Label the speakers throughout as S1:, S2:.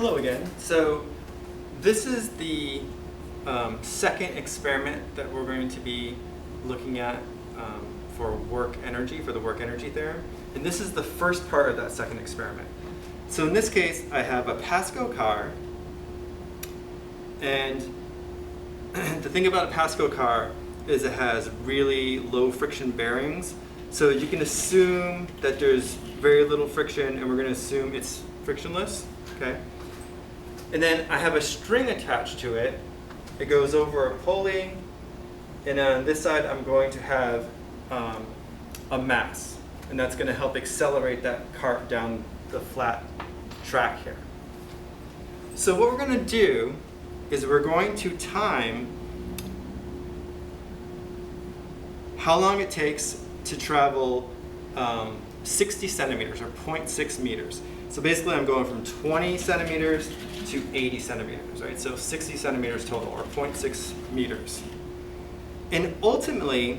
S1: Hello again. So this is the second experiment that we're going to be looking at for the work energy theorem. And this is the first part of that second experiment. So in this case, I have a Pasco car. And the thing about a Pasco car is it has really low friction bearings. So you can assume that there's very little friction, and we're going to assume it's frictionless. Okay. And then I have a string attached to it. It goes over a pulley, and on this side I'm going to have a mass, and that's going to help accelerate that cart down the flat track here. So what we're going to do is we're going to time how long it takes to travel 60 centimeters, or 0.6 meters. So basically I'm going from 20 centimeters to 80 centimeters, right? So 60 centimeters total, or 0.6 meters. And ultimately,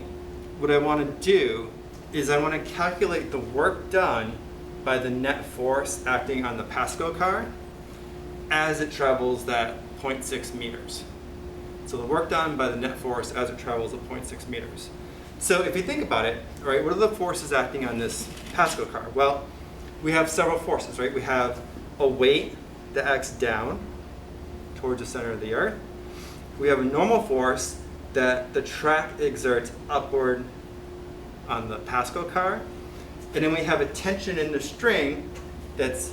S1: what I want to do is I want to calculate the work done by the net force acting on the Pasco car as it travels that 0.6 meters. So the work done by the net force as it travels at 0.6 meters. So if you think about it, all right, what are the forces acting on this Pasco car? Well, we have several forces, right? We have a weight that acts down towards the center of the earth. We have a normal force that the track exerts upward on the Pasco car. And then we have a tension in the string that's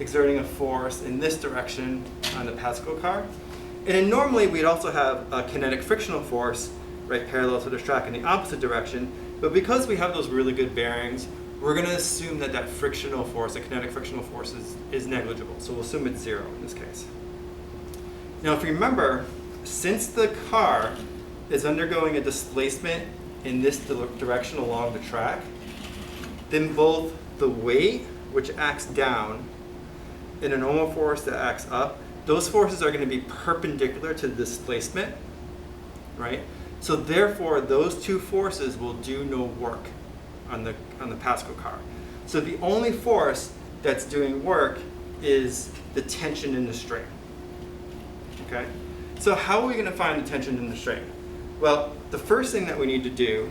S1: exerting a force in this direction on the Pasco car. And then normally we'd also have a kinetic frictional force, right, parallel to the track in the opposite direction. But because we have those really good bearings, we're going to assume that that frictional force, the kinetic frictional force, is negligible. So we'll assume it's zero in this case. Now if you remember, since the car is undergoing a displacement in this direction along the track, then both the weight, which acts down, and a normal force that acts up, those forces are going to be perpendicular to the displacement, right? So therefore, those two forces will do no work on the Pasco car. So the only force that's doing work is the tension in the string. Okay? So how are we going to find the tension in the string? Well, the first thing that we need to do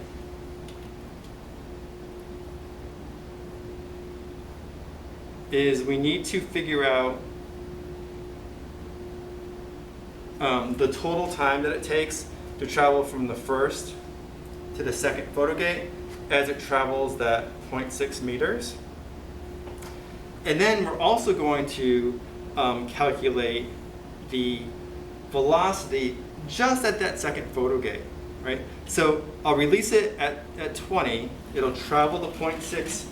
S1: is we need to figure out the total time that it takes to travel from the first to the second photo gate as it travels that 0.6 meters. And then we're also going to calculate the velocity just at that second photo gate, right? So I'll release it at 20, it'll travel the 0.6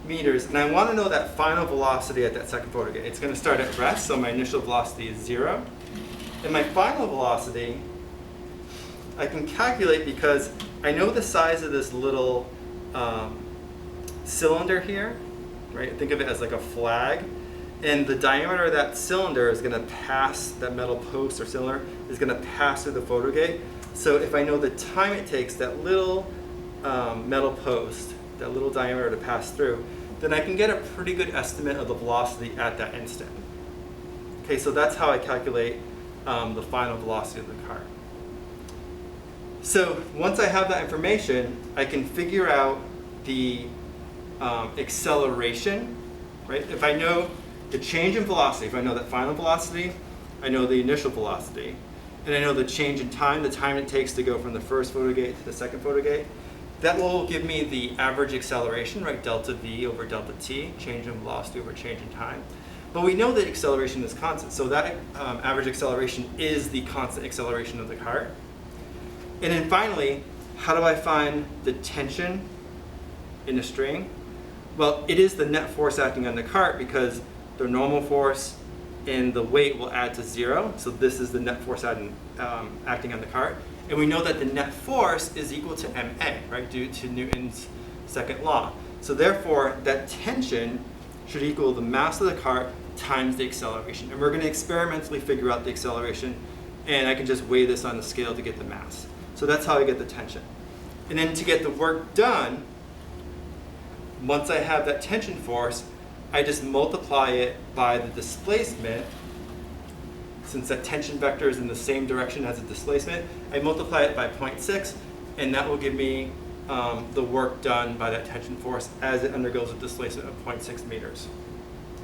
S1: meters, and I want to know that final velocity at that second photo gate. It's going to start at rest, so my initial velocity is 0. And my final velocity, I can calculate because I know the size of this little cylinder here, right? Think of it as like a flag. And the diameter of that cylinder is going to pass, that metal post or cylinder is going to pass through the photo gate. So if I know the time it takes that little metal post, that little diameter to pass through, then I can get a pretty good estimate of the velocity at that instant. Okay, so that's how I calculate the final velocity of the car. So once I have that information, I can figure out the acceleration, right? If I know the change in velocity, if I know that final velocity, I know the initial velocity, and I know the change in time, the time it takes to go from the first photo gate to the second photo gate, that will give me the average acceleration, right? Delta V over delta T, change in velocity over change in time. But we know that acceleration is constant, so that average acceleration is the constant acceleration of the cart. And then finally, how do I find the tension in the string? Well, it is the net force acting on the cart because the normal force and the weight will add to 0. So this is the net force acting on the cart. And we know that the net force is equal to ma, right, due to Newton's second law. So therefore, that tension should equal the mass of the cart times the acceleration. And we're going to experimentally figure out the acceleration, and I can just weigh this on the scale to get the mass. So that's how I get the tension. And then to get the work done, once I have that tension force, I just multiply it by the displacement. Since that tension vector is in the same direction as the displacement, I multiply it by 0.6, and that will give me the work done by that tension force as it undergoes a displacement of 0.6 meters.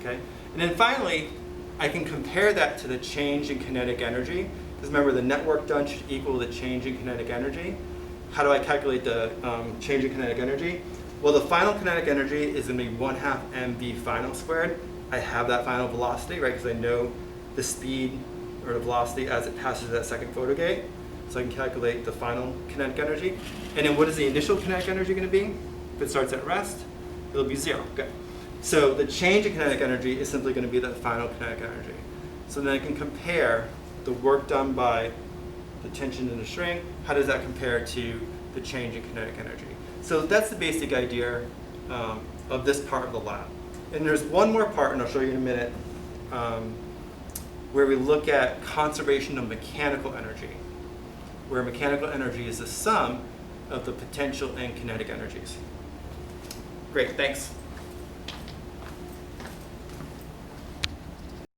S1: Okay? And then finally, I can compare that to the change in kinetic energy, because remember, the net work done should equal the change in kinetic energy. How do I calculate the change in kinetic energy? Well, the final kinetic energy is going to be 1/2 mv final squared. I have that final velocity, right, because I know the speed or the velocity as it passes that second photo gate. So I can calculate the final kinetic energy. And then what is the initial kinetic energy going to be? If it starts at rest, it'll be 0. Okay. So the change in kinetic energy is simply going to be the final kinetic energy. So then I can compare the work done by the tension in the string. How does that compare to the change in kinetic energy? So that's the basic idea of this part of the lab. And there's one more part, and I'll show you in a minute, where we look at conservation of mechanical energy, where mechanical energy is the sum of the potential and kinetic energies. Great, thanks.